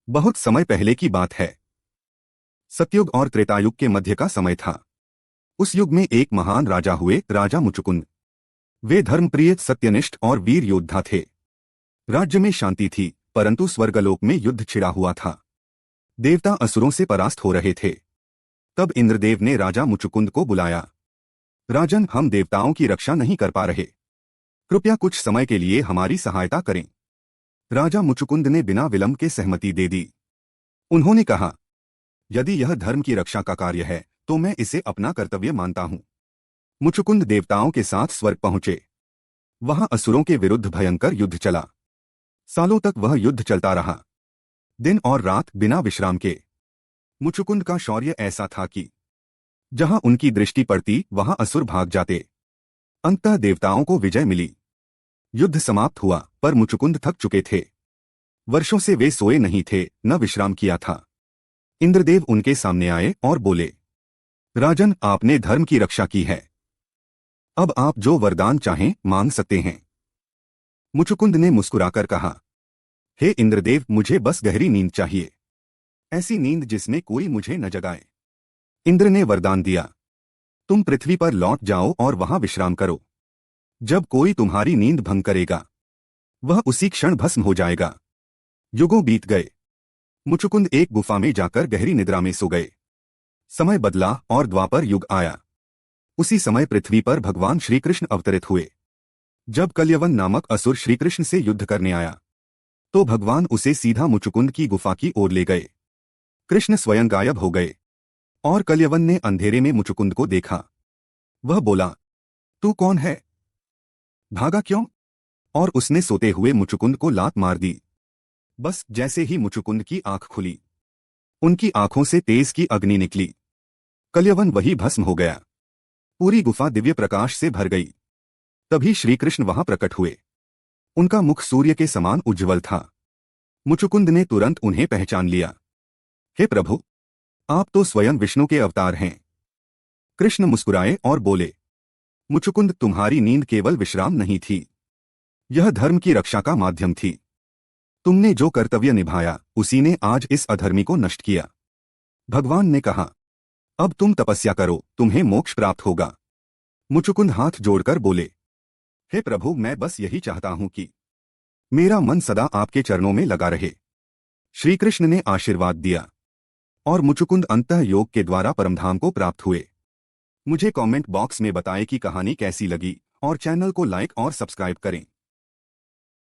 बहुत समय पहले की बात है। सतयुग और त्रेतायुग के मध्य का समय था। उस युग में एक महान राजा हुए, राजा मुचुकुंद। वे धर्मप्रिय, सत्यनिष्ठ और वीर योद्धा थे। राज्य में शांति थी, परंतु स्वर्गलोक में युद्ध छिड़ा हुआ था। देवता असुरों से परास्त हो रहे थे। तब इंद्रदेव ने राजा मुचुकुंद को बुलाया। राजन, हम देवताओं की रक्षा नहीं कर पा रहे, कृपया कुछ समय के लिए हमारी सहायता करें। राजा मुचुकुंद ने बिना विलंब के सहमति दे दी। उन्होंने कहा, यदि यह धर्म की रक्षा का कार्य है तो मैं इसे अपना कर्तव्य मानता हूं। मुचुकुंद देवताओं के साथ स्वर्ग पहुंचे। वहां असुरों के विरुद्ध भयंकर युद्ध चला। सालों तक वह युद्ध चलता रहा, दिन और रात बिना विश्राम के। मुचुकुंद का शौर्य ऐसा था कि जहां उनकी दृष्टि पड़ती वहां असुर भाग जाते। अंततः देवताओं को विजय मिली। युद्ध समाप्त हुआ, पर मुचुकुंद थक चुके थे। वर्षों से वे सोए नहीं थे, न विश्राम किया था। इंद्रदेव उनके सामने आए और बोले, राजन, आपने धर्म की रक्षा की है। अब आप जो वरदान चाहें मांग सकते हैं। मुचुकुंद ने मुस्कुराकर कहा, हे इंद्रदेव, मुझे बस गहरी नींद चाहिए, ऐसी नींद जिसमें कोई मुझे न जगाए। इंद्र ने वरदान दिया, तुम पृथ्वी पर लौट जाओ और वहां विश्राम करो। जब कोई तुम्हारी नींद भंग करेगा वह उसी क्षण भस्म हो जाएगा। युगों बीत गए। मुचुकुंद एक गुफा में जाकर गहरी निद्रा में सो गए। समय बदला और द्वापर युग आया। उसी समय पृथ्वी पर भगवान श्री कृष्ण अवतरित हुए। जब कल्यवन नामक असुर श्री कृष्ण से युद्ध करने आया तो भगवान उसे सीधा मुचुकुंद की गुफा की ओर ले गए। कृष्ण स्वयं गायब हो गए और कल्यवन ने अंधेरे में मुचुकुंद को देखा। वह बोला, तू कौन है? भागा क्यों? और उसने सोते हुए मुचुकुंद को लात मार दी। बस जैसे ही मुचुकुंद की आंख खुली, उनकी आंखों से तेज की अग्नि निकली। कल्यवन वही भस्म हो गया। पूरी गुफा दिव्य प्रकाश से भर गई। तभी श्री कृष्ण वहां प्रकट हुए। उनका मुख सूर्य के समान उज्ज्वल था। मुचुकुंद ने तुरंत उन्हें पहचान लिया। हे प्रभु, आप तो स्वयं विष्णु के अवतार हैं। कृष्ण मुस्कुराए और बोले, मुचुकुंद, तुम्हारी नींद केवल विश्राम नहीं थी, यह धर्म की रक्षा का माध्यम थी। तुमने जो कर्तव्य निभाया उसी ने आज इस अधर्मी को नष्ट किया। भगवान ने कहा, अब तुम तपस्या करो, तुम्हें मोक्ष प्राप्त होगा। मुचुकुंद हाथ जोड़कर बोले, हे प्रभु, मैं बस यही चाहता हूं कि मेरा मन सदा आपके चरणों में लगा रहे। श्री कृष्ण ने आशीर्वाद दिया और मुचुकुंद अंतः योग के द्वारा परमधाम को प्राप्त हुए। मुझे कमेंट बॉक्स में बताएं कि कहानी कैसी लगी और चैनल को लाइक और सब्सक्राइब करें।